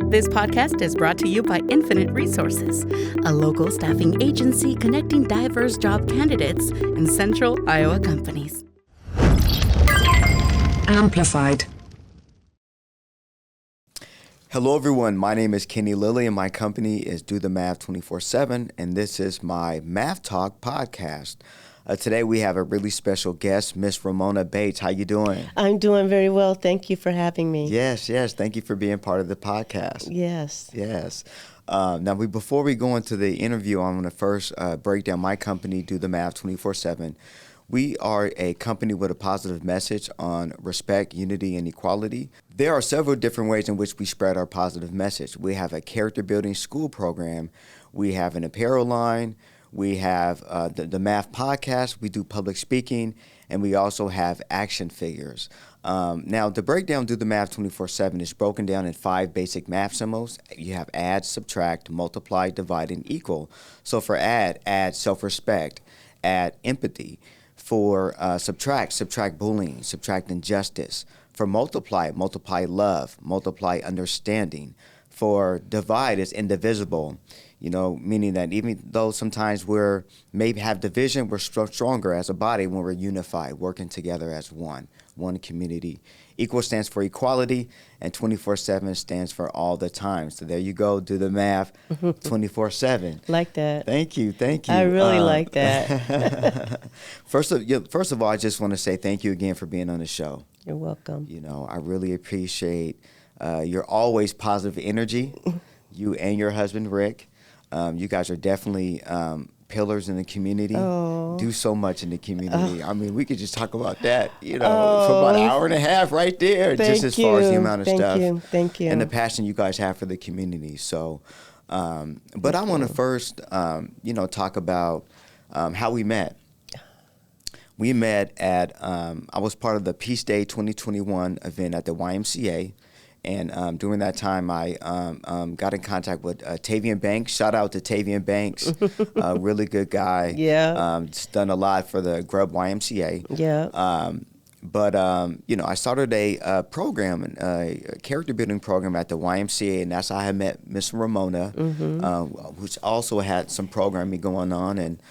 This podcast is brought to you by Infinite Resources, a local staffing agency connecting diverse job candidates in central Iowa companies. Amplified. Hello everyone, my name is Kenny Lilly and my company is Do the Math 24/7 and this is my Math Talk podcast. Today we have a really special guest, Miss Ramona Bates. How you doing? I'm doing very well. Thank you for having me. Yes. Thank you for being part of the podcast. Yes. Now, before we go into the interview, I'm going to first break down my company, Do the Math 24/7. We are a company with a positive message on respect, unity, and equality. There are several different ways in which we spread our positive message. We have a character building school program. We have an apparel line. We have the math podcast. We do public speaking. And we also have action figures. Now, the breakdown Do the Math 24/7 is broken down in 5 basic math symbols. You have add, subtract, multiply, divide, and equal. So for add self-respect, add empathy. For subtract bullying, subtract injustice. For multiply love, multiply understanding. For divide is indivisible, meaning that even though sometimes we maybe have division, we're stronger as a body when we're unified, working together as one community. Equal stands for equality, and 24/7 stands for all the time. So there you go, do the math, 24/7. Like that. Thank you. I really like that. First of all, I just want to say thank you again for being on the show. You're welcome. I really appreciate your always positive energy. You and your husband, Rick. You guys are definitely pillars in the community. Do so much in the community. I mean, we could just talk about that, for about an hour and a half right there, just as far as the amount of stuff. Thank you. And the passion you guys have for the community. So, but I want to first, talk about how we met. We met at, I was part of the Peace Day 2021 event at the YMCA. And during that time, I got in contact with Tavian Banks. Shout out to Tavian Banks, really good guy. Yeah. Just done a lot for the Grubb YMCA. Yeah. But I started a program, a character building program at the YMCA, and that's how I met Miss Ramona, which also had some programming going on. And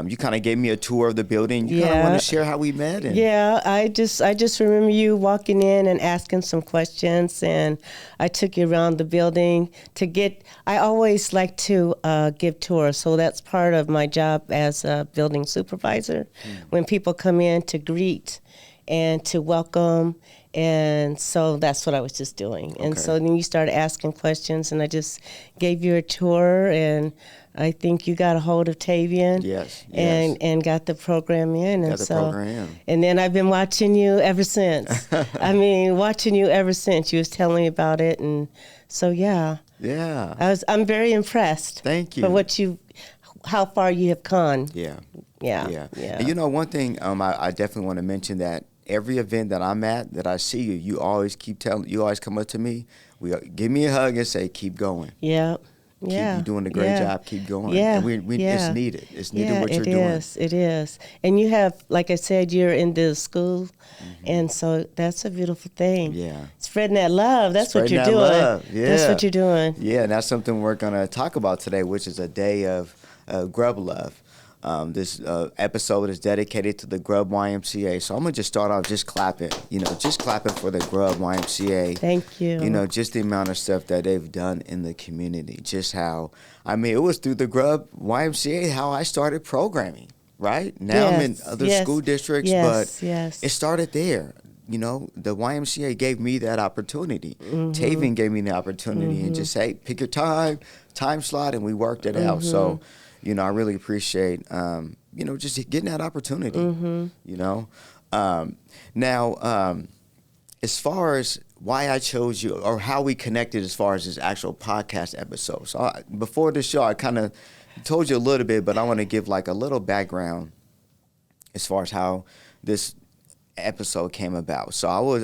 you kind of gave me a tour of the building. You kind of want to share how we met? Yeah, I just remember you walking in and asking some questions, and I took you around the building I always like to give tours, so that's part of my job as a building supervisor. When people come in to greet and to welcome, and so that's what I was just doing. And so then you started asking questions, and I just gave you a tour, and I think you got a hold of Tavian. Yes. And got the program in. And then I've been watching you ever since. You was telling me about it, and so yeah. I'm very impressed. Thank you. For how far you have gone. Yeah. And one thing I definitely want to mention that every event that I'm at, that I see you, you always come up to me, give me a hug and say, keep going. Yeah. You're doing a great job. Keep going. Yeah. And it's needed. It's needed what you're doing. It is. And you have, like I said, you're in the school, and so that's a beautiful thing. Yeah. Spreading that love. That's what you're doing. Love. Yeah. That's what you're doing. Yeah, and that's something we're going to talk about today, which is a day of Grubb love. This episode is dedicated to the Grubb YMCA. So I'm going to just start off just clapping, just clapping for the Grubb YMCA. Thank you. Just the amount of stuff that they've done in the community. Just how, it was through the Grubb YMCA how I started programming, right? Now I'm in other school districts, but it started there. The YMCA gave me that opportunity. Tavian gave me the opportunity and just, hey, pick your time slot, and we worked it out. So, I really appreciate, just getting that opportunity, Now, as far as why I chose you or how we connected as far as this actual podcast episode. So before the show, I kind of told you a little bit, but I want to give like a little background as far as how this episode came about. So I was,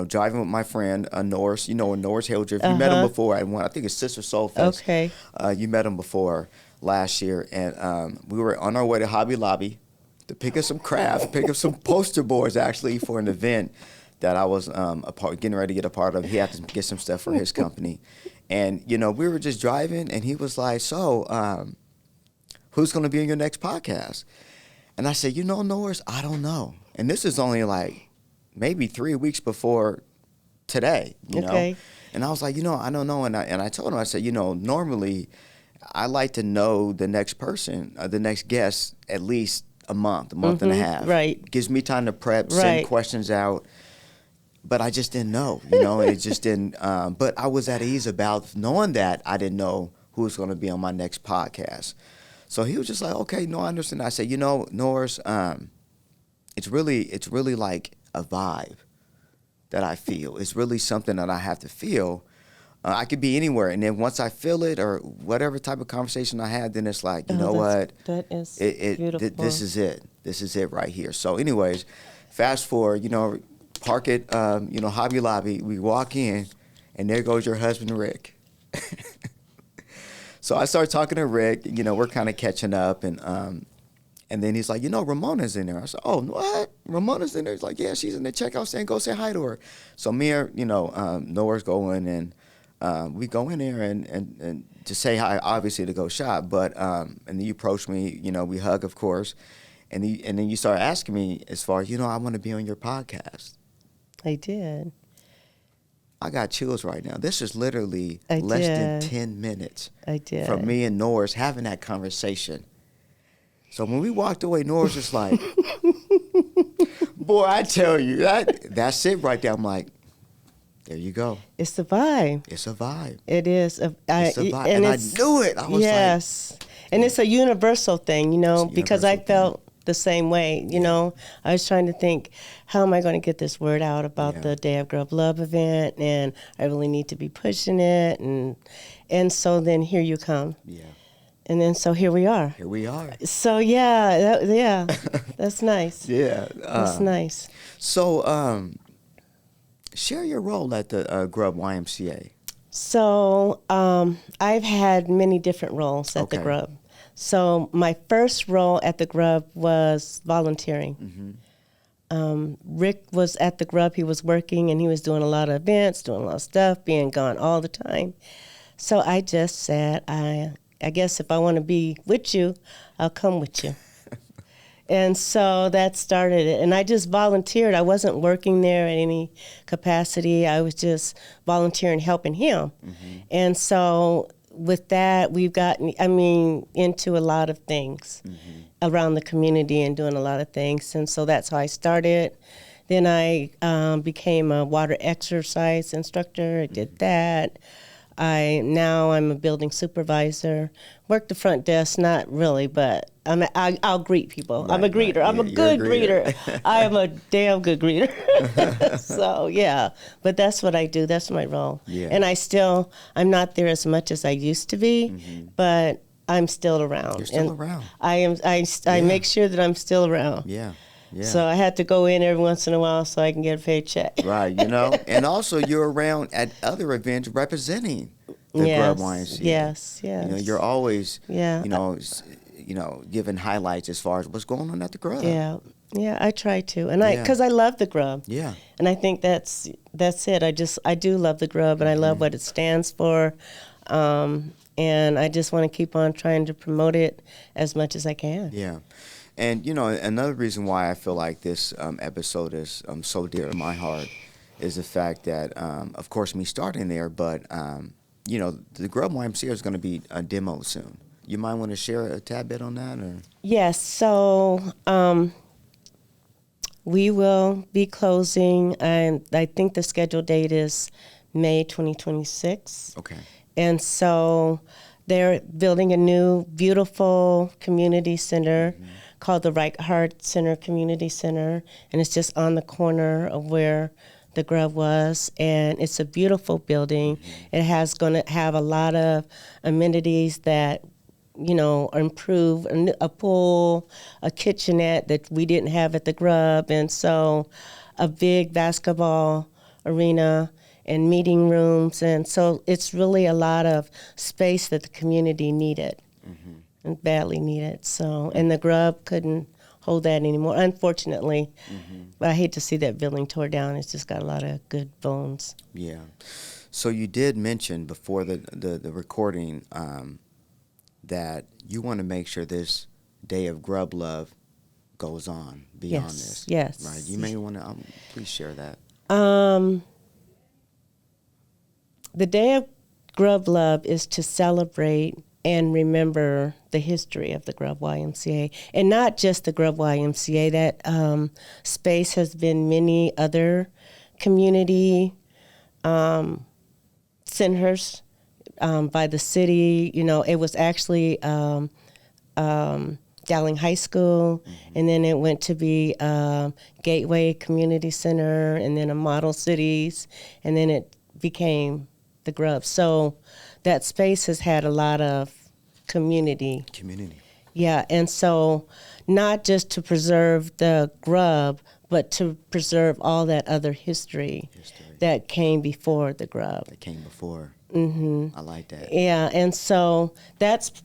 driving with my friend, Norris, Norris Hildreth. You met him before at I think it's Sister Soul Fest. Okay. You met him before last year, and we were on our way to Hobby Lobby to pick up some crafts, pick up some poster boards actually for an event that I was getting ready to get a part of. He had to get some stuff for his company. And, we were just driving, and he was like, so, who's going to be on your next podcast? And I said, Norris, I don't know. And this is only like maybe 3 weeks before today, Okay. And I was like, I don't know. And I told him, I said, normally I like to know the next person, the next guest, at least a month and a half. Right. Gives me time to prep, Right. send questions out. But I just didn't know, and it just didn't. But I was at ease about knowing that I didn't know who was going to be on my next podcast. So he was just like, okay, no, I understand. I said, Norris, it's really like a vibe that I feel. It's really something that I have to feel. I could be anywhere, and then once I feel it, or whatever type of conversation I had, then it's like, you know what? That is beautiful. This is it. This is it right here. So, anyways, fast forward. Park at Hobby Lobby. We walk in, and there goes your husband, Rick. So I start talking to Rick. We're kind of catching up, and then he's like, Ramona's in there. I said, oh, what? Ramona's in there? He's like, yeah, she's in the checkout stand. Go say hi to her. So me and Noah's going, and we go in there and to say hi, obviously to go shop. But and then you approach me. We hug, of course, and then you start asking me as far as I want to be on your podcast. I did. I got chills right now. This is literally I less than did. 10 minutes I did. from me and Norris having that conversation. So when we walked away, Norris was like, boy, I tell you, that's it right there. I'm like, there you go. It's the vibe. It's a vibe. It is. It's a vibe. And I knew it. I was yes. And it's a universal thing, because I felt the same way, I was trying to think, how am I going to get this word out about the Day of Grubb Love event, and I really need to be pushing it, and so then here you come. Yeah. And then so here we are. Here we are. So that's nice. Yeah. That's nice. So share your role at the Grubb YMCA. So I've had many different roles at the Grubb. So my first role at the Grubb was volunteering. Mm-hmm. Rick was at the Grubb. He was working, and he was doing a lot of events, doing a lot of stuff, being gone all the time. So I just said, I guess if I want to be with you, I'll come with you. And so that started it. And I just volunteered. I wasn't working there in any capacity. I was just volunteering, helping him. Mm-hmm. And so with that, we've gotten, into a lot of things around the community and doing a lot of things. And so that's how I started. Then I became a water exercise instructor. I did that. Now I'm a building supervisor. Work the front desk, not really, but I'll greet people. Right, I'm a greeter. right. I'm a good greeter. I am a damn good greeter. So, yeah. But that's what I do. That's my role. Yeah. And I'm not there as much as I used to be, but I'm still around. You're still around. I make sure that I'm still around. Yeah. Yeah. So I had to go in every once in a while so I can get a paycheck. Right, and also you're around at other events representing the Grubb YMCA. Yes. You're always, Yeah. giving highlights as far as what's going on at the Grubb. Yeah, I try to, and because I love the Grubb. Yeah. And I think that's it. I do love the Grubb, and I love what it stands for, and I just want to keep on trying to promote it as much as I can. Yeah. And, another reason why I feel like this episode is so dear to my heart is the fact that, of course, me starting there, but, the Grubb YMCA is going to be a demo soon. You might want to share a tad bit on that? Or? Yes. So we will be closing, and I think the scheduled date is May 2026. Okay. And so they're building a new, beautiful community center called the Right Heart Center Community Center, and it's just on the corner of where the Grubb was, and it's a beautiful building. It has going to have a lot of amenities that, improve, a pool, a kitchenette that we didn't have at the Grubb, and so a big basketball arena and meeting rooms, and so it's really a lot of space that the community needed. And badly needed. So, and the Grubb couldn't hold that anymore, unfortunately. But I hate to see that building tore down. It's just got a lot of good bones. Yeah. So you did mention before the recording that you want to make sure this day of Grubb Love goes on beyond this. Yes. Right. You may want to please share that. The day of Grubb Love is to celebrate and remember the history of the Grubb YMCA, and not just the Grubb YMCA. That space has been many other community centers by the city. You know, it was actually Dowling High School, and then it went to be Gateway Community Center, and then a Model Cities, and then it became the Grubb. So that space has had a lot of community. Yeah, and so not just to preserve the Grubb, but to preserve all that other history that came before the Grubb. That came before. I like that. Yeah, and so that's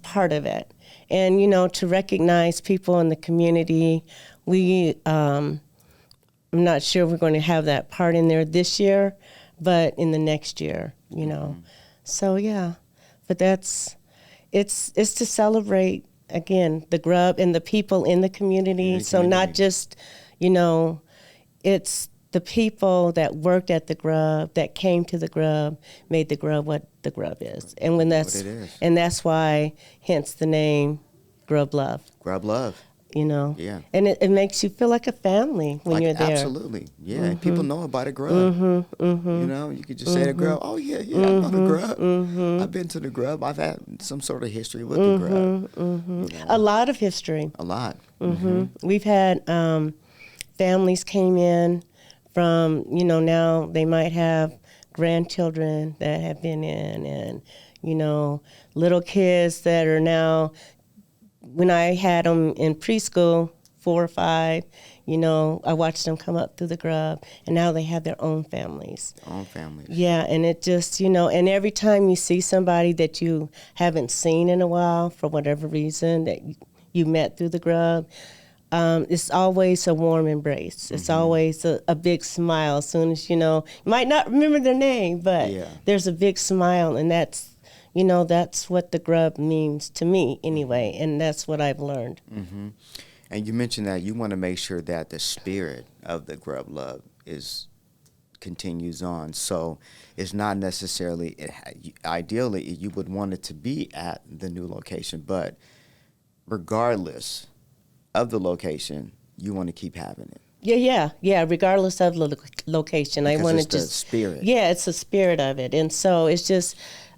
part of it. And, you know, to recognize people in the community, I'm not sure we're going to have that part in there this year, but in the next year, you know. So, yeah, but it's to celebrate, again, the Grubb and the people in the community. So not just, you know, it's the people that worked at the Grubb, that came to the Grubb, made the Grubb what the Grubb is. And when that's why, hence the name Grubb Love. Grubb Love. You know? Yeah. And it makes you feel like a family when you're there. Absolutely. Yeah. And people know about a Grubb. You know, you could just say to Grubb, oh, yeah, I know the Grubb. I've been to the Grubb. I've had some sort of history with the Grubb. You know? A lot of history. A lot. We've had families came in from, you know, now they might have grandchildren that have been in, and, you know, little kids that are now, when I had them in preschool, 4 or 5, you know, I watched them come up through the Grubb, and now they have their own families. Yeah, and it just, you know, and every time you see somebody that you haven't seen in a while, for whatever reason, that you met through the Grubb, it's always a warm embrace. It's always a big smile as soon as, you know, you might not remember their name, but there's a big smile, and that's, you know, that's what the Grubb means to me anyway, and that's what I've learned. And you mentioned that you want to make sure that the spirit of the Grubb Love continues on. So it's not necessarily, ideally, you would want it to be at the new location, but regardless of the location, you want to keep having it. Yeah. Regardless of the location, Because I want it's to the just spirit. Yeah, it's the spirit of it, and so it's just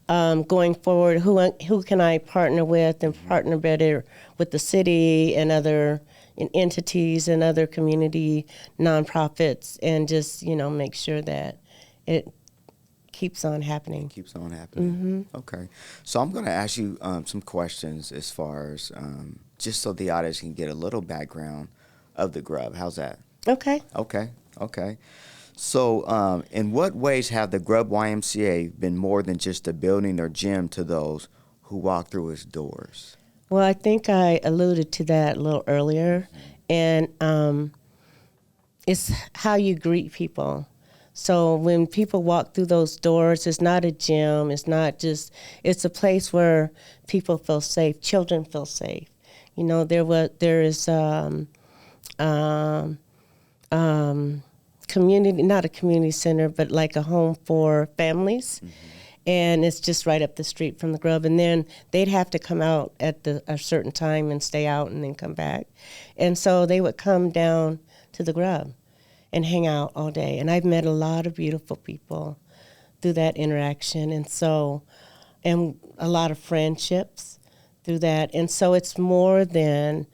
going forward. Who can I partner with and partner better with the city and other entities and other community nonprofits, and just, you know, make sure that it keeps on happening. Okay. So I'm going to ask you some questions as far as just so the audience can get a little background of the Grubb. How's that? Okay. So in what ways have the Grubb YMCA been more than just a building or gym to those who walk through its doors? Well, I think I alluded to that a little earlier, and it's how you greet people. So when people walk through those doors, it's not a gym. It's not just. It's a place where people feel safe. Children feel safe. You know, there is community, not a community center, but like a home for families. And it's just right up the street from the Grubb. And then they'd have to come out at a certain time and stay out and then come back. And so they would come down to the Grubb and hang out all day. And I've met a lot of beautiful people through that interaction. And a lot of friendships through that. And so it's more than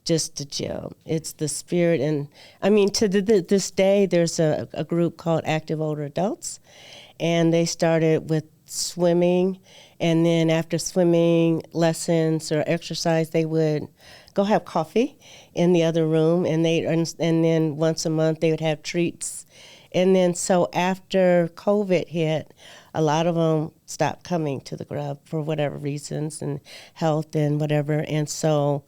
just a gym. It's the spirit. And I mean, to this day, there's a group called Active Older Adults. And they started with swimming, and then after swimming lessons or exercise, they would go have coffee in the other room, and then once a month they would have treats. And then so after COVID hit, a lot of them stopped coming to the Grubb for whatever reasons, and health and whatever, and so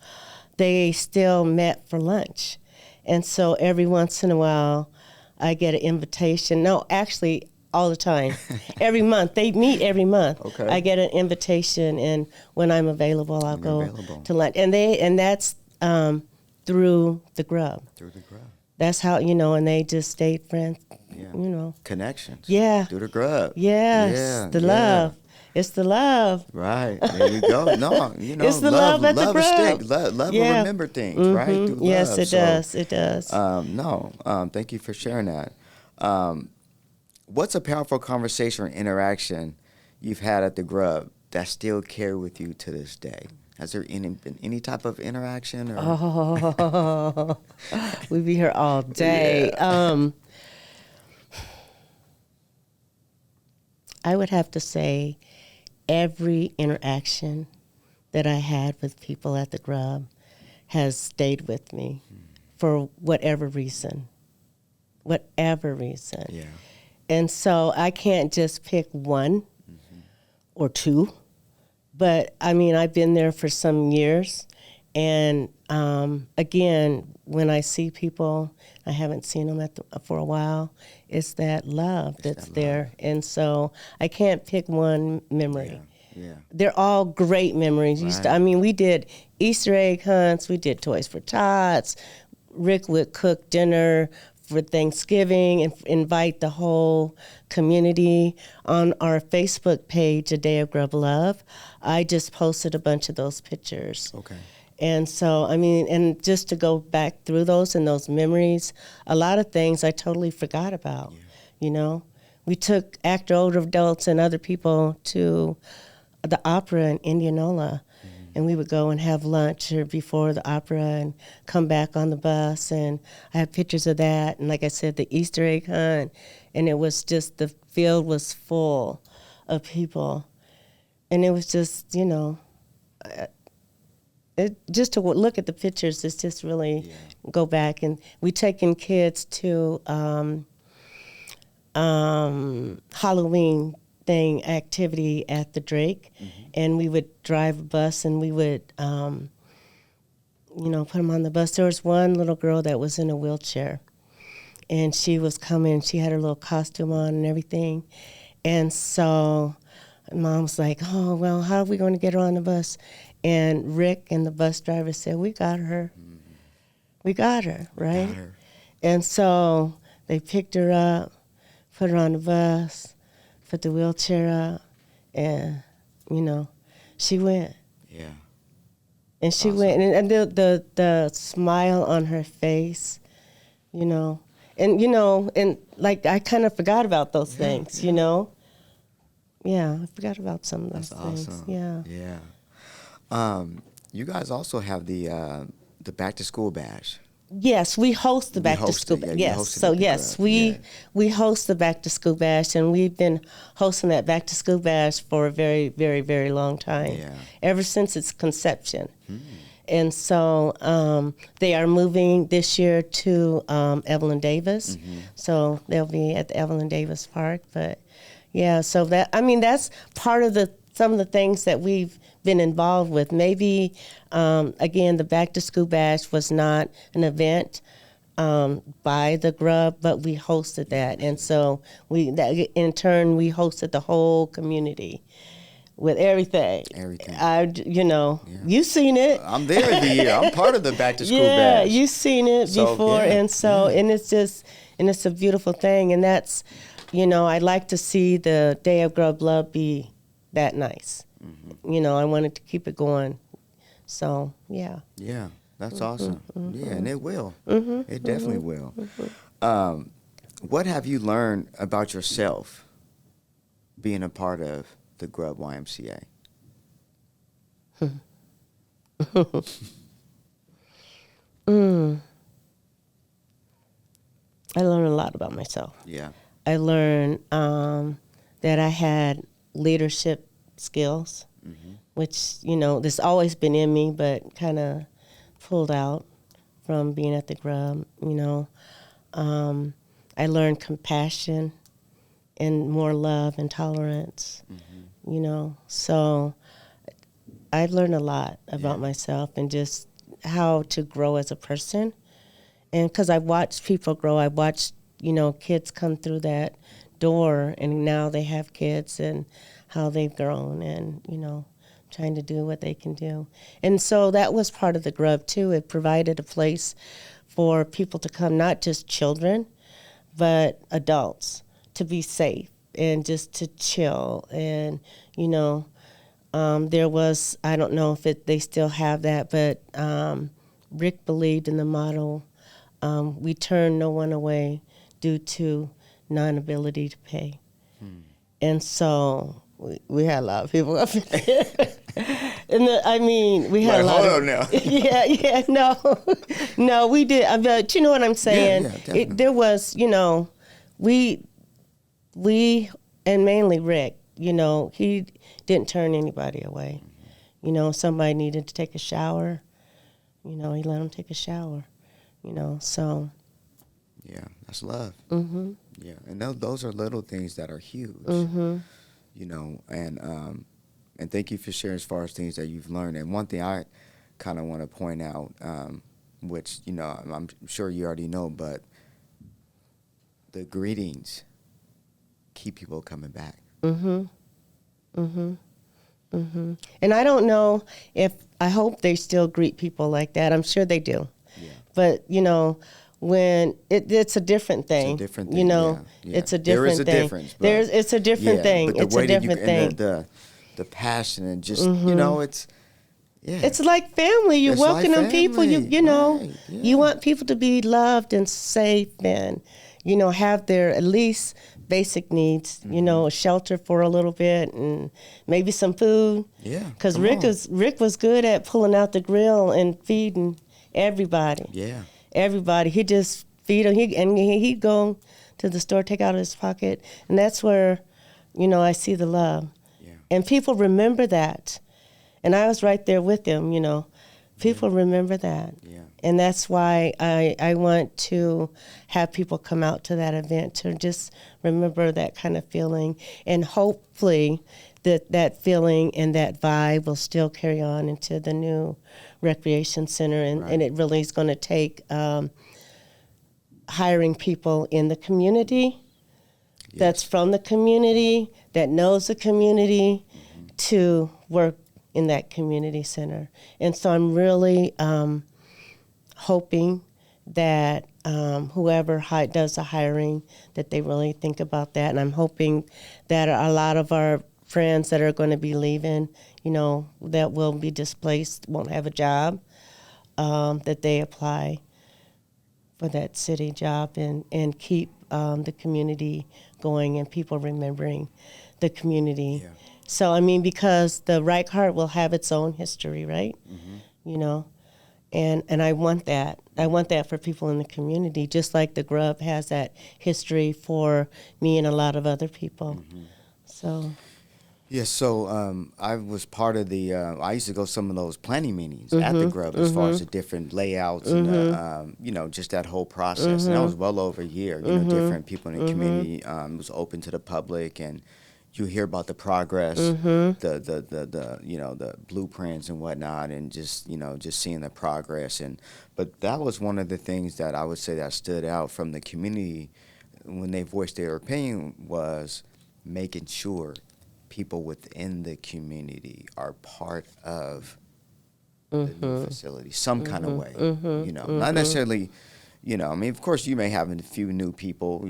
they still met for lunch. And so every once in a while, I get an invitation. No, actually, all the time. Every month. They meet every month. Okay. I get an invitation, and when I'm available, I'll go to lunch. And that's through the Grubb. Through the Grubb. That's how, and they just stayed friends, Connections. Yeah. Through the Grubb. Yes, Yeah. the love. It's the love. Right. There you go. No, it's the love at the Grubb. Love will remember things, right? Through yes, love. It does. It does. Thank you for sharing that. What's a powerful conversation or interaction you've had at the Grubb that still carry with you to this day? Has there been any type of interaction? Or? Oh, we'd be here all day. Yeah. I would have to say every interaction that I had with people at the Grubb has stayed with me for whatever reason. Yeah. And so I can't just pick one or two. But, I've been there for some years. And, again, when I see people, I haven't seen them for a while, it's that love that's there. And so I can't pick one memory. Yeah. They're all great memories. Right. We did Easter egg hunts. We did Toys for Tots. Rick would cook dinner for Thanksgiving and invite the whole community. On our Facebook page, A Day of Grubb Love, I just posted a bunch of those pictures. Okay. And so, and just to go back through those and those memories, a lot of things I totally forgot about, We took older adults and other people to the opera in Indianola, and we would go and have lunch or before the opera and come back on the bus, and I have pictures of that. And like I said, the Easter egg hunt, and it was just, the field was full of people. And it was just, just to look at the pictures is just really go back. And we taken kids to Halloween activity at the Drake, and we would drive a bus and we would, put them on the bus. There was one little girl that was in a wheelchair, and she was coming. She had her little costume on and everything, and so Mom was like, "Oh well, how are we going to get her on the bus?" And Rick and the bus driver said, "We got her. We got her, right?" Got her. And so they picked her up, put her on the bus, put the wheelchair up, and, she went. Yeah. And she went, and the smile on her face, and like I kind of forgot about those things, Yeah, I forgot about some of those things. Awesome. Yeah. Yeah. You guys also have the back to school bash. Yes, we host the back to school bash. Yes, so yes, we host the back to school bash, and we've been hosting that back to school bash for a very, very, very long time. Yeah. Ever since its conception. And so they are moving this year to Evelyn Davis. So they'll be at the Evelyn Davis Park. But yeah, so that's part of some of the things that we've been involved with. Maybe, again, the Back to School Bash was not an event by the Grubb, but we hosted that. And so in turn, we hosted the whole community with everything. You've seen it. I'm there every year. I'm part of the Back to School Bash. Yeah, you've seen it before. And so, and it's a beautiful thing. And that's, I'd like to see the Day of Grubb Love be that nice. I wanted to keep it going. So, yeah. Yeah, that's awesome. Yeah, and it will. It definitely will. What have you learned about yourself being a part of the Grubb YMCA? I learned a lot about myself. Yeah. I learned that I had leadership skills, which, this always been in me, but kind of pulled out from being at the Grubb, I learned compassion and more love and tolerance, So I've learned a lot about myself and just how to grow as a person. And because I watched people grow, I watched, kids come through that door, and now they have kids and how they've grown and, trying to do what they can do. And so that was part of the Grubb, too. It provided a place for people to come, not just children, but adults, to be safe and just to chill. And, there was, I don't know if they still have that, but Rick believed in the motto, we turn no one away due to non-ability to pay. And so we had a lot of people up there. We had a lot hold of... on now. No, we did. But you know what I'm saying? Yeah, There was, we, and mainly Rick, he didn't turn anybody away. Somebody needed to take a shower, he let them take a shower, so... Yeah, that's love. Mm-hmm. Yeah, and those are little things that are huge. Mm-hmm. And thank you for sharing as far as things that you've learned. And one thing I kind of want to point out, which I'm sure you already know, but the greetings keep people coming back. Mm-hmm. Mm-hmm. Mm-hmm. And I don't know I hope they still greet people like that. I'm sure they do. Yeah. But when it's a different thing. It's a different thing. It's a different thing. There is a difference. It's a different thing. But the it's way a different thing. The passion and just it's It's like family. You're welcoming people. Right, You want people to be loved and safe and have their at least basic needs. A shelter for a little bit and maybe some food. Yeah. Because Rick was good at pulling out the grill and feeding everybody. Yeah. Everybody. He'd just feed them. He'd go to the store, take out of his pocket, and that's where, I see the love. Yeah. And people remember that. And I was right there with them, People remember that. Yeah. And that's why I want to have people come out to that event to just remember that kind of feeling. And hopefully that feeling and that vibe will still carry on into the new recreation center. And it really is going to take hiring people in the community that's from the community, that knows the community, to work in that community center. And so I'm really hoping that whoever does the hiring, that they really think about that. And I'm hoping that a lot of our friends that are going to be leaving, that will be displaced, won't have a job, that they apply for that city job and keep the community going and people remembering the community. Yeah. So, because the Reichardt will have its own history, right? Mm-hmm. And I want that. I want that for people in the community, just like the Grubb has that history for me and a lot of other people. Mm-hmm. So. Yeah, so I was part of I used to go to some of those planning meetings at the Grubb as far as the different layouts and, just that whole process. And that was well over a year, different people in the community. It was open to the public, and you hear about the progress, the blueprints and whatnot, and just seeing the progress. But that was one of the things that I would say that stood out from the community when they voiced their opinion, was making sure people within the community are part of the new facility, some kind of way. Not necessarily. Of course, you may have a few new people,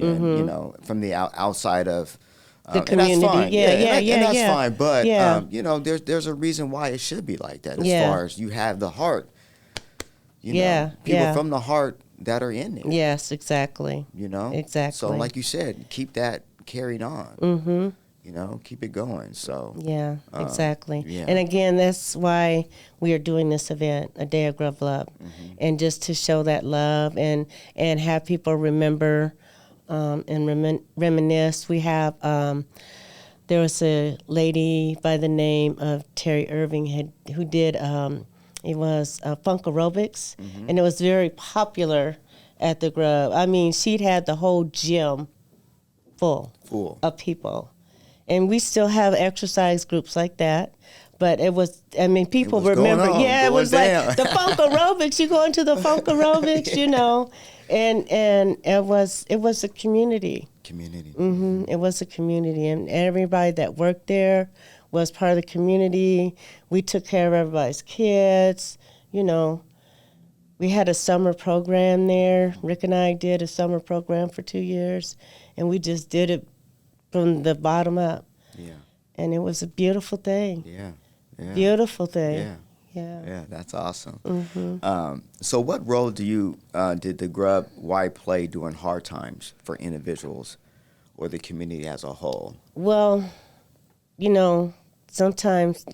from the outside of. The community, and that's fine. And that's fine. But there's a reason why it should be like that. As far as you have the heart, people from the heart that are in it. Yes, exactly. Exactly. So, like you said, keep that carried on. Keep it going. So exactly. Yeah. And again, that's why we are doing this event, A Day of Grubb Love, and just to show that love and have people remember. And reminisce. We have, there was a lady by the name of Terry Irving who did, it was funk aerobics, and it was very popular at the Grubb. She'd had the whole gym full of people. And we still have exercise groups like that. But it was, people remember. It was down. Like the funk aerobics. You go into the funk aerobics, And it was a community community. It was a community, and everybody that worked there was part of the community. We took care of everybody's kids. You know, we had a summer program there. Rick and I did a summer program for 2 years, and we just did it from the bottom up. Yeah. And it was a beautiful thing. Yeah. Yeah. Beautiful thing. Yeah. Yeah. Yeah, that's awesome. Mm-hmm. So what role did the Grubb Y play during hard times for individuals or the community as a whole? Well, you know, sometimes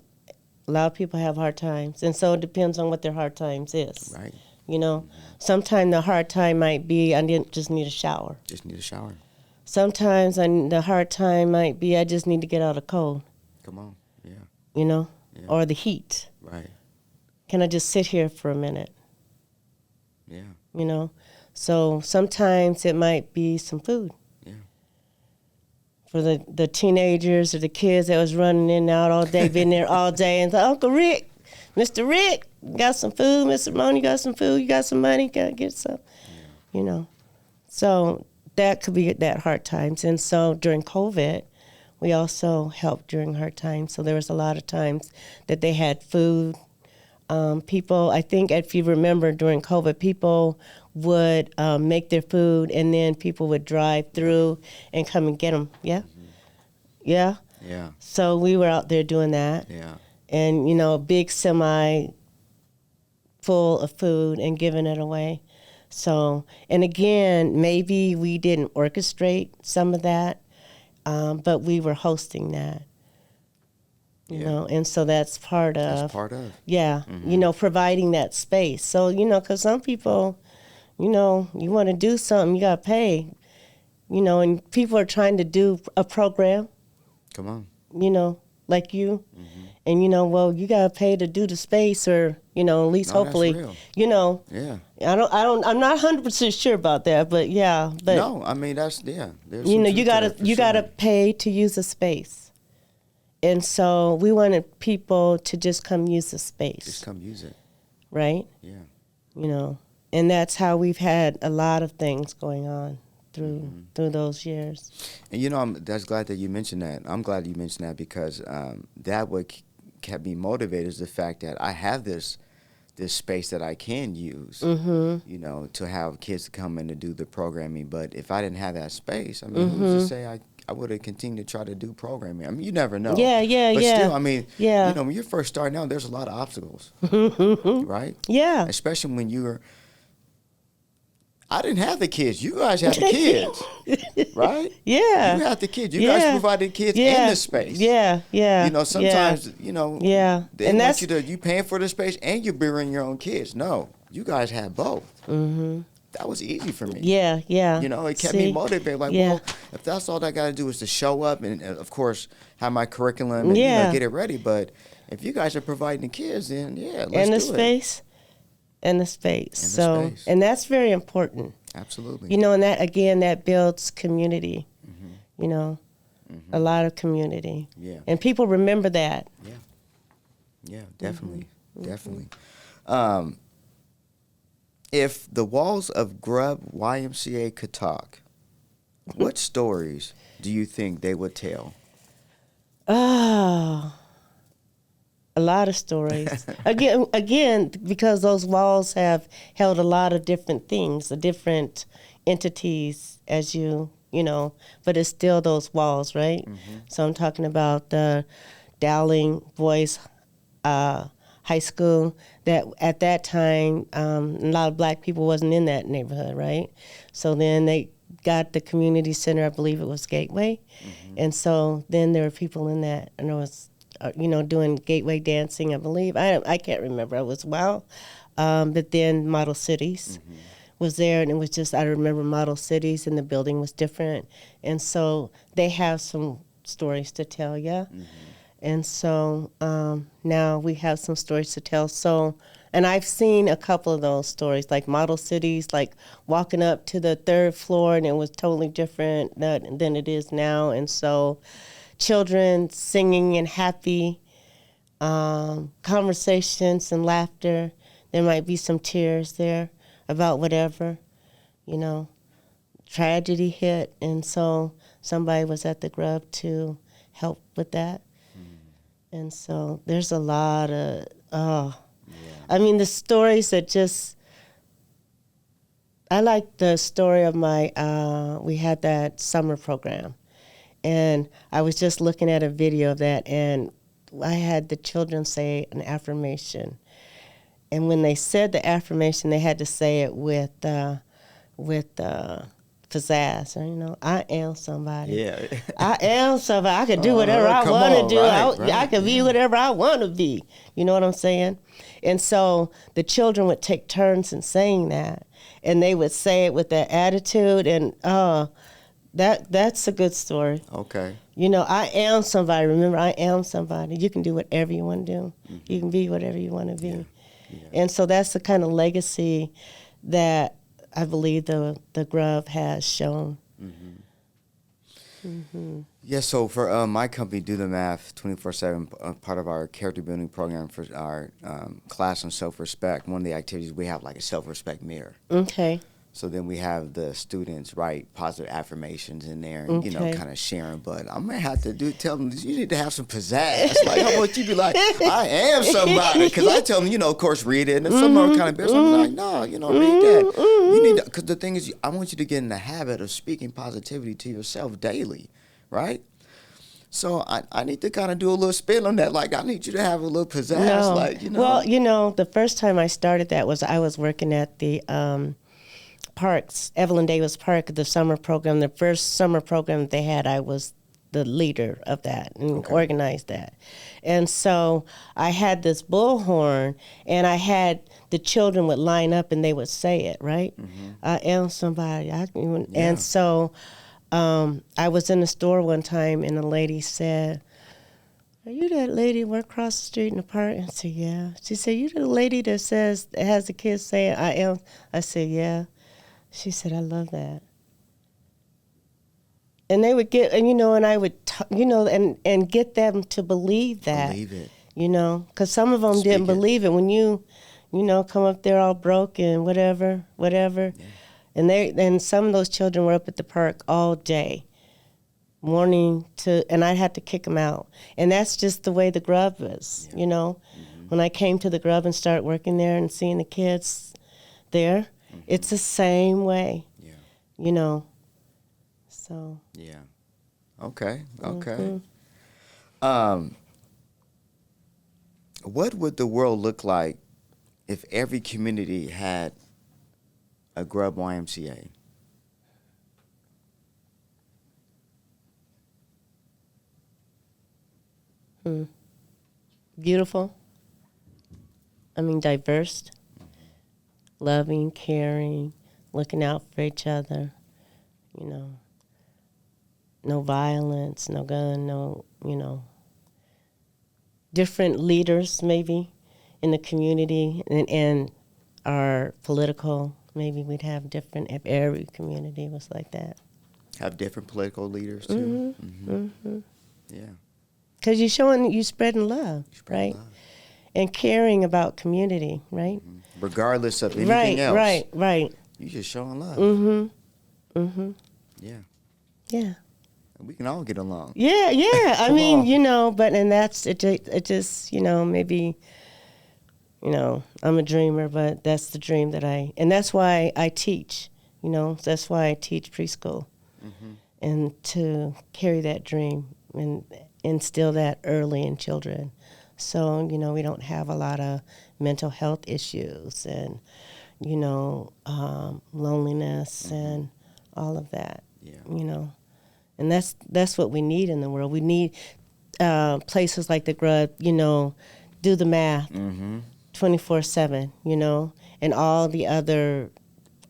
a lot of people have hard times, and so it depends on what their hard times is. Right. You know, sometimes the hard time might be I didn't just need a shower. Just need a shower. Sometimes the hard time might be I just need to get out of cold. Come on. Yeah. You know, Yeah. or the heat. Right. Can I just sit here for a minute? Yeah. You know, so sometimes it might be some food. Yeah. For the teenagers or the kids that was running in and out all day, been there all day, and Uncle Rick, Mr. Rick, you got some food? Mr. Ramon, you got some food? You got some money? Can I get some? Yeah. You know, so that could be that hard times. And so during COVID, we also helped during hard times. So there was a lot of times that they had food. People, I think if you remember during COVID, people would make their food and then people would drive through and come and get them. Yeah? Mm-hmm. Yeah? Yeah. So we were out there doing that. Yeah. And, you know, a big semi full of food and giving it away. So, and again, maybe we didn't orchestrate some of that, but we were hosting that. You know, and so that's part of. That's part of. Yeah, you know, providing that space. So, you know, because some people, you know, you want to do something, you got to pay. You know, and people are trying to do a program. Come on. You know, like you. And, you know, well, you got to pay to do the space or, you know, at least hopefully, that's real. You know. Yeah. I'm not 100% sure about that, but yeah. But no, I mean, that's, yeah. You know, you got to pay to use a space. And so we wanted people to just come use the space. Just come use it. Right? Yeah. You know, and that's how we've had a lot of things going on through those years. And, you know, I'm glad that you mentioned that. I'm glad you mentioned that because that what kept me motivated is the fact that I have this space that I can use, you know, to have kids come in to do the programming. But if I didn't have that space, I mean, who's to say I would have continued to try to do programming. I mean, you never know. Yeah. But still, I mean, you know, when you're first starting out, there's a lot of obstacles, right? Yeah. Especially when I didn't have the kids. You guys had the kids, right? Yeah. You had the kids. You guys provided the kids and the space. Yeah. You know, sometimes, you know, they and want you paying for the space and you're bringing your own kids. No, you guys had both. That was easy for me. Yeah. You know, it kept me motivated. Like, well, if that's all I got to do is to show up and, of course, have my curriculum and you know, get it ready. But if you guys are providing the kids, then, let's do it. And the space. And the space. And that's very important. Absolutely. You know, and that, again, that builds community. You know, a lot of community. Yeah. And people remember that. Yeah, definitely. Definitely. If the walls of Grubb YMCA could talk, what stories do you think they would tell? Oh, a lot of stories. again, because those walls have held a lot of different things, the different entities, as you know, but it's still those walls, right? So I'm talking about the Dowling Boys High School. That at that time, a lot of black people wasn't in that neighborhood, right? So then they got the community center. I believe it was Gateway, and so then there were people in that, and it was. You know, doing gateway dancing, I believe. I can't remember. It was a while. But then Model Cities was there, and it was just, I remember Model Cities, and the building was different. And so they have some stories to tell, And so now we have some stories to tell. So, and I've seen a couple of those stories, like Model Cities, like walking up to the 3rd floor, and it was totally different than it is now. And so children singing and happy, conversations and laughter. There might be some tears there about whatever, you know. tragedy hit, and so somebody was at the Grubb to help with that. And so there's a lot of, I mean, the stories that just, I like the story of we had that summer program. And I was just looking at a video of that, and I had the children say an affirmation. And when they said the affirmation, they had to say it with pizzazz. You know, I am somebody. Yeah. I am somebody. I can do whatever I want to do. Right, I can be whatever I want to be. You know what I'm saying? And so the children would take turns in saying that, and they would say it with that attitude, and that's a good story. Okay. You know, I am somebody. Remember, I am somebody. You can do whatever you want to do. Mm-hmm. You can be whatever you want to be. Yeah. And so that's the kind of legacy that I believe the Grubb has shown. Mm-hmm. Mm-hmm. Yeah, so for my company, Do the Math 24/7, part of our character building program for our class on self-respect, one of the activities we have like a self-respect mirror. Okay. So then we have the students write positive affirmations in there and, you know, kind of sharing. But I'm going to have to tell them, you need to have some pizzazz. Like, how about you be like, I am somebody? Because I tell them, you know, of course, read it. And some are kind of embarrassed. I'm like, no, you know, read that. You need to, because the thing is, I want you to get in the habit of speaking positivity to yourself daily, right? So I need to kind of do a little spin on that. Like, I need you to have a little pizzazz. Like, you know. Well, you know, the first time I started that was I was working at the parks, Evelyn Davis Park, the summer program. The first summer program that they had, I was the leader of that and organized that. And so I had this bullhorn, and I had the children would line up and they would say it, right? Mm-hmm. I am somebody. And so I was in the store one time, and a lady said, "Are you that lady who worked across the street in the park?" I said, "Yeah." She said, "You the lady that has the kids saying I am?" I said, "Yeah." She said, "I love that." And they would get, and you know, and I would, you know, and get them to believe that. Believe it. You know, because some of them didn't believe it. When you know, come up there all broke and whatever. Yeah. And some of those children were up at the park all day, and I had to kick them out. And that's just the way the Grubb is, you know. Mm-hmm. When I came to the Grubb and started working there and seeing the kids there, it's the same way, you know, so. Yeah. Okay. What would the world look like if every community had a Grubb YMCA? Beautiful. I mean, diverse. Loving, caring, looking out for each other, you know. No violence, no gun, no, you know. Different leaders, maybe, in the community and our political, maybe we'd have different, if every community was like that. Have different political leaders, too? Mm-hmm. Mm-hmm. Yeah. Because you spreading love, right? Love. And caring about community, right? Mm-hmm. Regardless of anything else. Right. You just showing love. Yeah. Yeah. We can all get along. Yeah. I mean, you know, and that's, it just, you know, maybe, you know, I'm a dreamer, but that's the dream and that's why I teach, you know, that's why I teach preschool. Mm-hmm. And to carry that dream and instill that early in children. So, you know, we don't have a lot of mental health issues and, you know, loneliness and all of that, you know. And that's what we need in the world. We need places like the Grubb, you know, Do the Math 24/7, you know, and all the other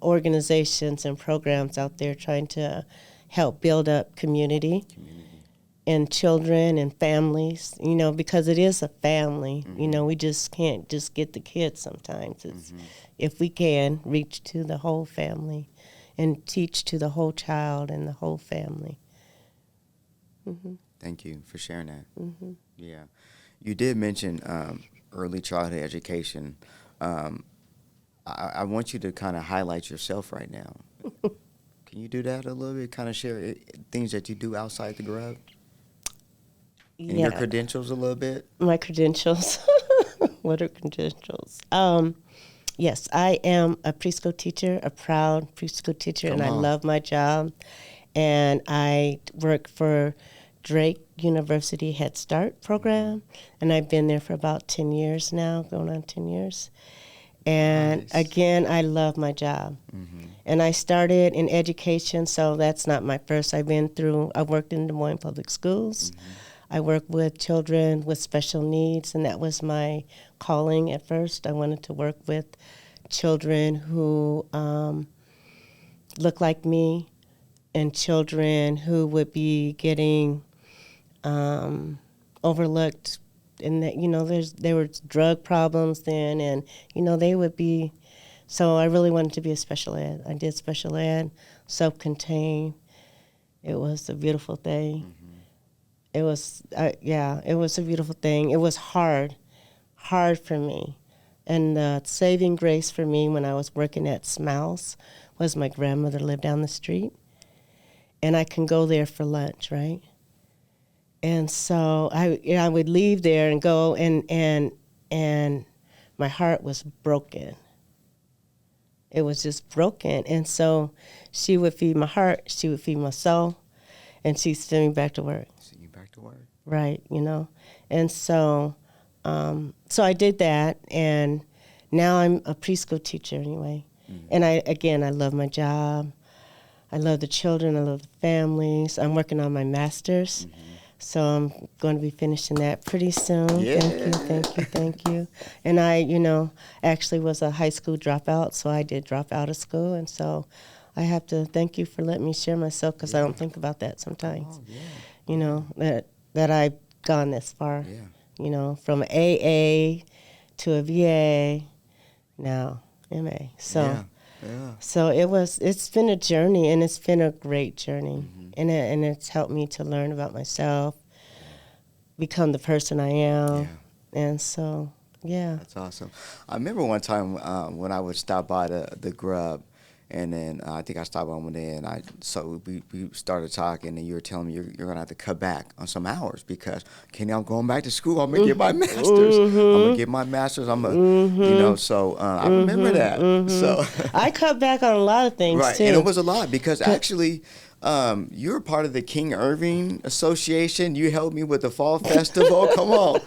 organizations and programs out there trying to help build up community. And children and families, you know, because it is a family. You know, we just can't just get the kids sometimes. It's, if we can, reach to the whole family and teach to the whole child and the whole family. Thank you for sharing that. Yeah. You did mention early childhood education. I want you to kind of highlight yourself right now. Can you do that a little bit? Kind of share things that you do outside the Grubb? And your credentials a little bit? My credentials. What are credentials? Yes, I am a preschool teacher, a proud preschool teacher, and I love my job. And I work for Drake University Head Start program, and I've been there for about 10 years now, going on 10 years. And again, I love my job. And I started in education, so that's not my first. I worked in Des Moines Public Schools. I work with children with special needs, and that was my calling at first. I wanted to work with children who look like me and children who would be getting overlooked. And that, there were drug problems then, and they would be. So I really wanted to be a special ed. I did special ed, self-contained. It was a beautiful thing. It was, it was a beautiful thing. It was hard for me. And the saving grace for me when I was working at Smiles was my grandmother lived down the street, and I can go there for lunch, right? And so I would leave there and go, and my heart was broken. It was just broken. And so she would feed my heart, she would feed my soul, and she'd send me back to work. Send you back to work. Right, And so so I did that, and now I'm a preschool teacher anyway. And I love my job. I love the children, I love the families. I'm working on my master's. So I'm going to be finishing that pretty soon. Yeah. Thank you. And I, actually was a high school dropout, so I did drop out of school. And so I have to thank you for letting me share myself, because I don't think about that sometimes. That I've gone this far. From AA to a VA, now MA. So So it's been a journey, and it's been a great journey. And it's helped me to learn about myself, become the person I am. And so, That's awesome. I remember one time when I would stop by the Grubb, and then I think I stopped by one day, and we started talking, and you were telling me you're going to have to cut back on some hours because, Kenny, I'm going back to school. I'm going to get my master's. I'm going to get my master's. So I remember that. So I cut back on a lot of things, too. And it was a lot because actually you're part of the King Irving Association. You helped me with the Fall Festival. Come on.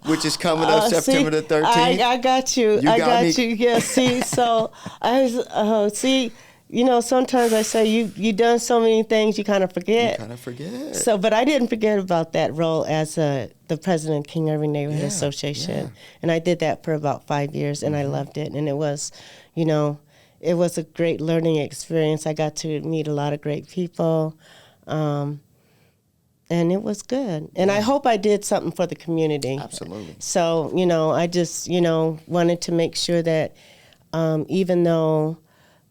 Which is coming up September the 13th. I got you. I got you. Yeah, see, so I was, sometimes I say you done so many things you kind of forget. So, but I didn't forget about that role as the president of King Irving Neighborhood Association. And I did that for about 5 years, and I loved it. And it was, it was a great learning experience. I got to meet a lot of great people. And it was good. And I hope I did something for the community. Absolutely. So, I just, wanted to make sure that even though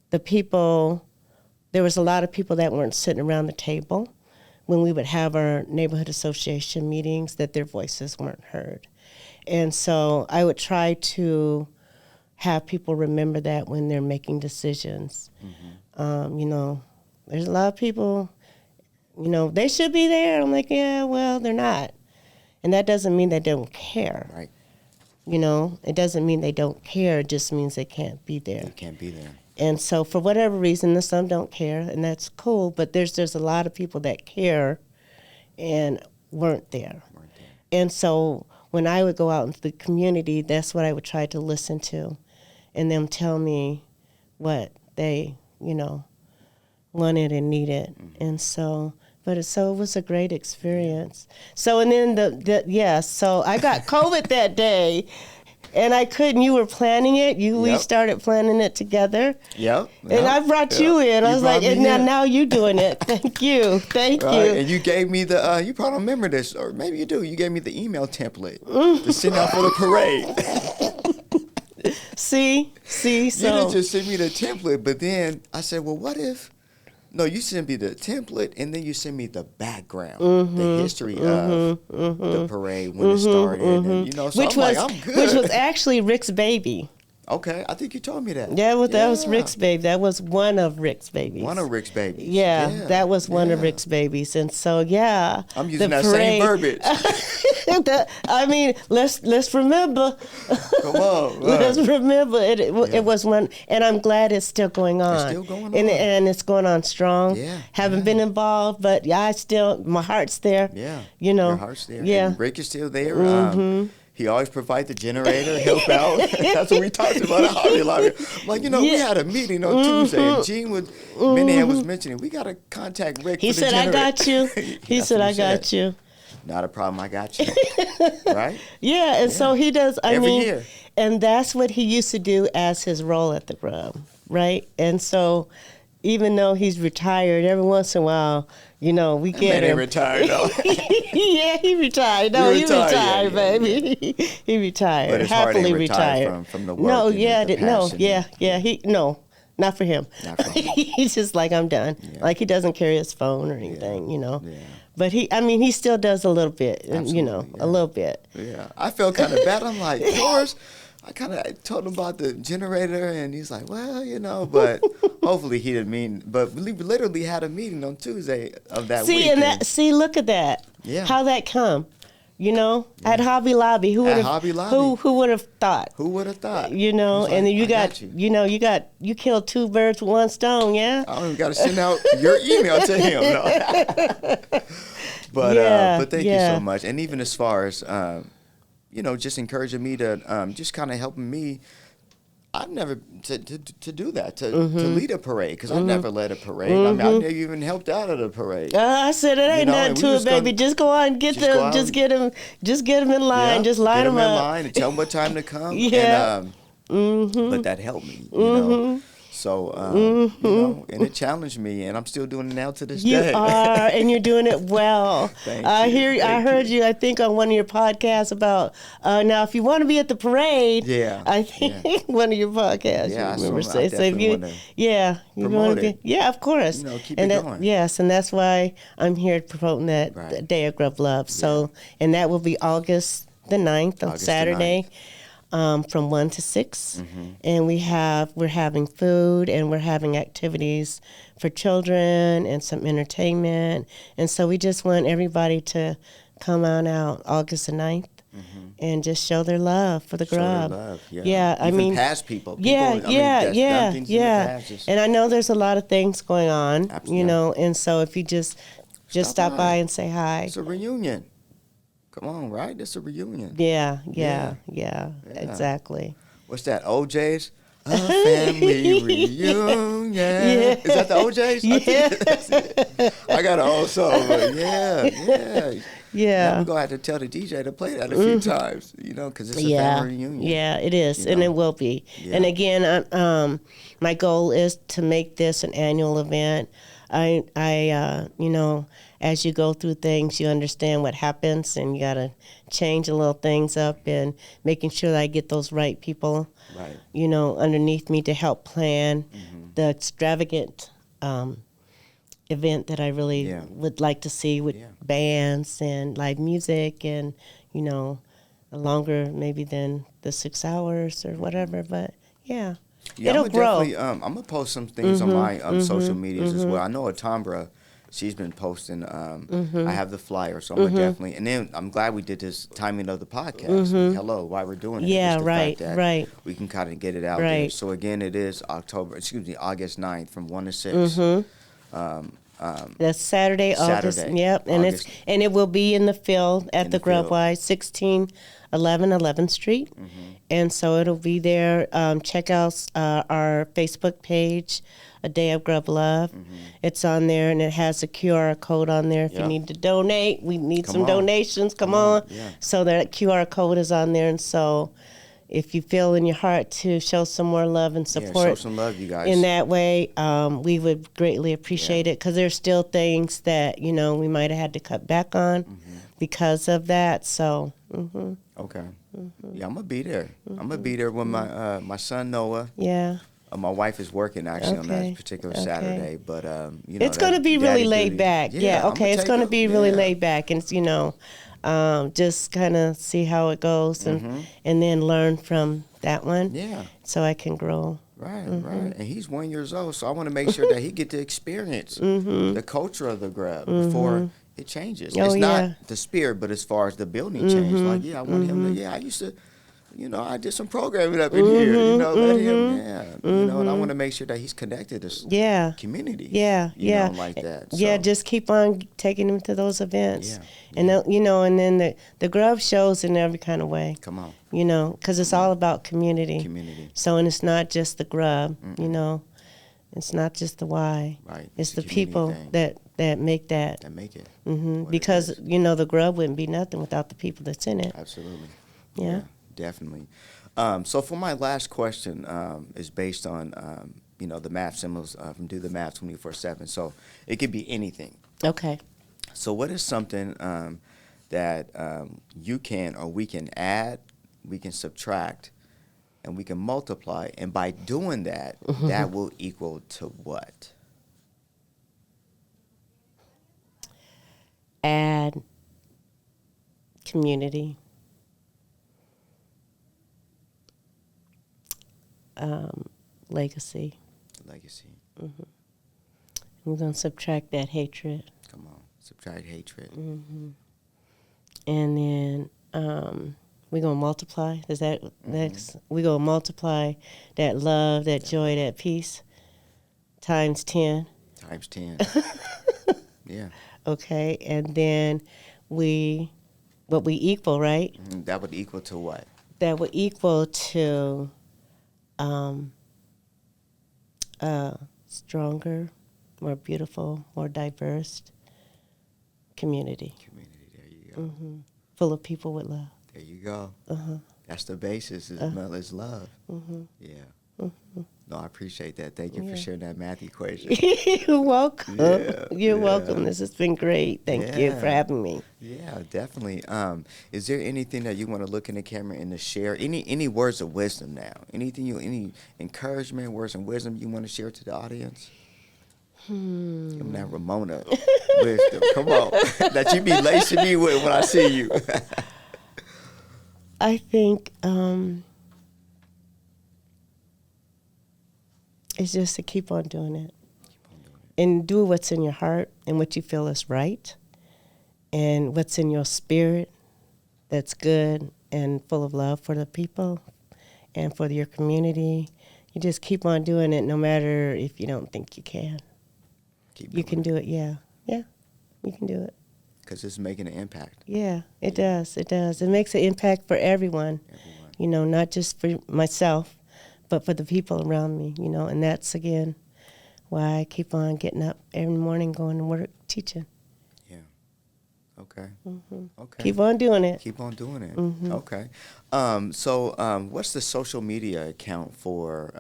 there was a lot of people that weren't sitting around the table when we would have our neighborhood association meetings, that their voices weren't heard. And so I would try to have people remember that when they're making decisions. There's a lot of people, they should be there. I'm like, yeah, well, they're not. And that doesn't mean they don't care. Right. It doesn't mean they don't care. It just means they can't be there. They can't be there. And so for whatever reason, some don't care, and that's cool. But there's a lot of people that care and weren't there. And so when I would go out into the community, that's what I would try to listen to, and them tell me what they, wanted and needed. And so, it was a great experience. So, and then so I got COVID that day, and I couldn't. You were planning it. We started planning it together. Yep. And I brought you in. I was like, and now you doing it. Thank you. Thank you. And you gave me the, you probably don't remember this, or maybe you do. You gave me the email template to send out for the parade. See? So. You didn't just send me the template, but then I said, well, what if? No, you send me the template, and then you send me the background, the history of the parade when it started. And, so I'm like, I'm good. Which was actually Rick's baby. Okay, I think you told me that. Yeah, that was Rick's baby. That was one of Rick's babies. One of Rick's babies. Yeah, that was one of Rick's babies. And so, yeah. I'm using that same verbiage. I mean, let's remember. Come on. Let's remember. It was one, and I'm glad it's still going on. It's still going on. And it's going on strong. Yeah. Haven't been involved, but yeah, my heart's there. Yeah. You know. Your heart's there. Yeah. And Rick is still there. He always provide the generator, help out. That's what we talked about at Hobby Lobby. I'm like, we had a meeting on Tuesday, and Gene was mentioning, we got to contact Rick He for the said, generator. I got you. He said, I got you. Not a problem, I got you. Right? Yeah, and so he does, Every year. And that's what he used to do as his role at the Grubb, right? And so even though he's retired, every once in a while, we get him. He retired, though. Yeah, he retired. No, he retired, baby. Yeah. He retired. But his happily heart ain't retired. From the work. Not for him. Not for him. He's just like, I'm done. Yeah. Like, he doesn't carry his phone or anything, Yeah. But he still does a little bit, Absolutely, a little bit. Yeah. I felt kind of bad. I'm like, George, I kind of told him about the generator, and he's like, well, but hopefully he didn't mean. But we literally had a meeting on Tuesday of that week. Look at that. Yeah. How that come? At Hobby Lobby. Who would have thought? Who would have thought? And then you killed two birds with one stone, yeah? I don't even got to send out your email to him. No. But thank you so much. And even as far as just encouraging me to just kind of helping me. I've never to do that to lead a parade because I never led a parade. I mean, I never even helped out at a parade. I said it ain't nothing to it, baby. Just go out and get them. Just get them in line. Yeah, just line them up. Get them in line and tell them what time to come. Yeah. But that helped me. So, and it challenged me, and I'm still doing it now to this day. You are, and you're doing it well. Thank you. I heard you, I think, on one of your podcasts about, now, if you want to be at the parade, I think one of your podcasts, you remember so if you want to be, of course. Keep it going. Yes, and that's why I'm here promoting that Day of Grubb Love. So, and that will be August the 9th, on Saturday. From 1 to 6, and we're having food and we're having activities for children and some entertainment, and so we just want everybody to come on out August the 9th and just show their love for the Grubb. Even past people. And I know there's a lot of things going on, and so if you just stop by and say hi. It's a reunion. Come on, right? It's a reunion. Yeah, exactly. What's that, OJ's? A family reunion. Is that the OJ's? Yeah. I got an old song, but yeah. Yeah. We're going to have to tell the DJ to play that a few times, because it's a family reunion. Yeah, it is, and it will be. Yeah. And again, my goal is to make this an annual event. As you go through things, you understand what happens, and you got to change a little things up and making sure that I get those right people, underneath me to help plan the extravagant event that I really would like to see with bands and live music and, longer maybe than the 6 hours or whatever, but it'll grow. I'm going to post some things on my social medias as well. I know Atambra, she's been posting. I have the flyer, so I'm going to definitely. And then I'm glad we did this timing of the podcast. Hello, why we're doing it. Yeah, right. We can kind of get it out there. So again, it is August 9th from 1 to 6. That's Saturday, August. Yep, and it will be in the field at the Grubb Y, 1611 11th Street. And so it'll be there. Check out our Facebook page, A Day of Grubb Love. It's on there, and it has a QR code on there if you need to donate. We need some donations. Come on. Yeah. So that QR code is on there, and so if you feel in your heart to show some more love and support, show some love, you guys. In that way, we would greatly appreciate it, because there's still things that we might have had to cut back on because of that. So. Okay. Yeah, I'm gonna be there. I'm gonna be there with my son Noah. Yeah. My wife is working actually on that particular Saturday, but it's gonna be really laid back. Yeah. Okay. It's gonna be really laid back, and just kind of see how it goes and then learn from that one. Yeah. So I can grow. Right, right. And he's 1 year old, so I want to make sure that he get to experience the culture of the Grubb before it changes. Oh, It's yeah. not the spirit, but as far as the building change, like, I want him to, I used to, I did some programming up in here, let him, and I want to make sure that he's connected to community. Yeah, Like that. Yeah, So, just keep on taking him to those events. Yeah, And, and then the Grubb shows in every kind of way. come on. Because it's all about community. Community. So, and it's not just the Grubb, it's not just the Y. Right. It's a the people community thing. that make that. That make it. Because, It is. the Grubb wouldn't be nothing without the people that's in it. Absolutely. Yeah. Definitely. So for my last question is based on, the math symbols from Do the Math 24/7. So it could be anything. Okay. So what is something that you can or we can add, we can subtract, and we can multiply, and by doing that, that will equal to what? Add community. Legacy. Legacy. We're going to subtract that hatred. Come on. Subtract hatred. And then we're going to multiply. Is that next? We're going to multiply that love, that joy, that peace times 10. Times 10. Yeah. Okay. And then we equal, right? That would equal to what? That would equal to stronger, more beautiful, more diverse community. Community. There you go. Full of people with love. There you go. That's the basis. Is love. Yeah. No, I appreciate that. Thank you for sharing that math equation. You're welcome. Yeah, You're welcome. This has been great. Thank you for having me. Yeah, definitely. Is there anything that you want to look in the camera and to share? Any words of wisdom now? Any encouragement, words of wisdom you want to share to the audience? Give me that Ramona wisdom. Come on. That you be lacing me with when I see you. I think it's just to keep on doing it. And do what's in your heart and what you feel is right and what's in your spirit that's good and full of love for the people and for your community. You just keep on doing it no matter if you don't think you can. You can do it, yeah. Yeah, you can do it. Because it's making an impact. Yeah, it does. It does. It makes an impact for everyone. Not just for myself, but for the people around me, and that's, again, why I keep on getting up every morning, going to work, teaching. Yeah. Okay. Okay. Keep on doing it. Keep on doing it. Okay. So what's the social media account for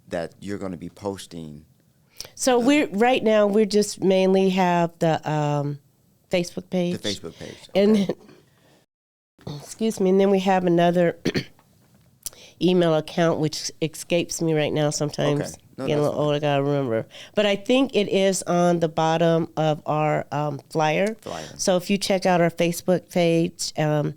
that you're going to be posting? So right now we're just mainly have the Facebook page. The Facebook page. Okay. And then, and then we have another email account, which escapes me right now sometimes. Okay. No, Getting a little old, I gotta remember. But I think it is on the bottom of our flyer. So if you check out our Facebook page, A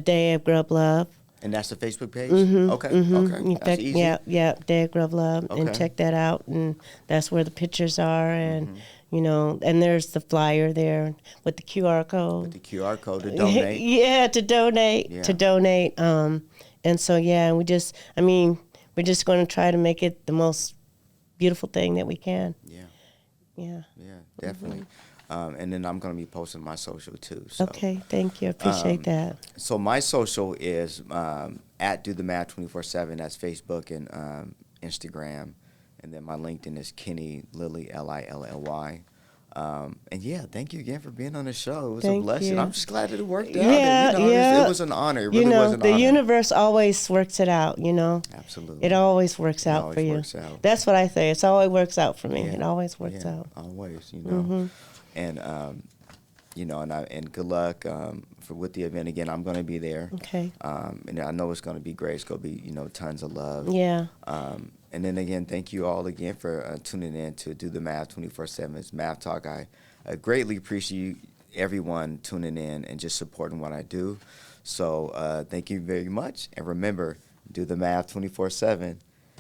Day of Grubb Love. And that's the Facebook page? Okay, okay. That's easy. Yeah, Day of Grubb Love. Okay. And check that out. And that's where the pictures are. And, and there's the flyer there with the QR code. With the QR code to donate. Yeah, to donate. Yeah. To donate. And so, and we're just going to try to make it the most beautiful thing that we can. Yeah. Yeah. Yeah, definitely. And then I'm going to be posting my social too. So. Okay, thank you. I appreciate that. So my social is at Do the Math 24/7. That's Facebook and Instagram. And then my LinkedIn is Kenny Lilly, Lilly. And thank you again for being on the show. It was a blessing. I'm just glad that it worked out. It was an honor. It really was an honor. The universe always works it out, Absolutely. It always works out for you. Works out. That's what I say. It always works out for me. Yeah. It always works out. Always, And and good luck with the event. Again, I'm going to be there. Okay. And I know it's going to be great. It's going to be tons of love. Yeah. And then again, thank you all again for tuning in to Do the Math 24/7. It's Math Talk. I greatly appreciate everyone tuning in and just supporting what I do. So thank you very much. And remember, do the math 24/7.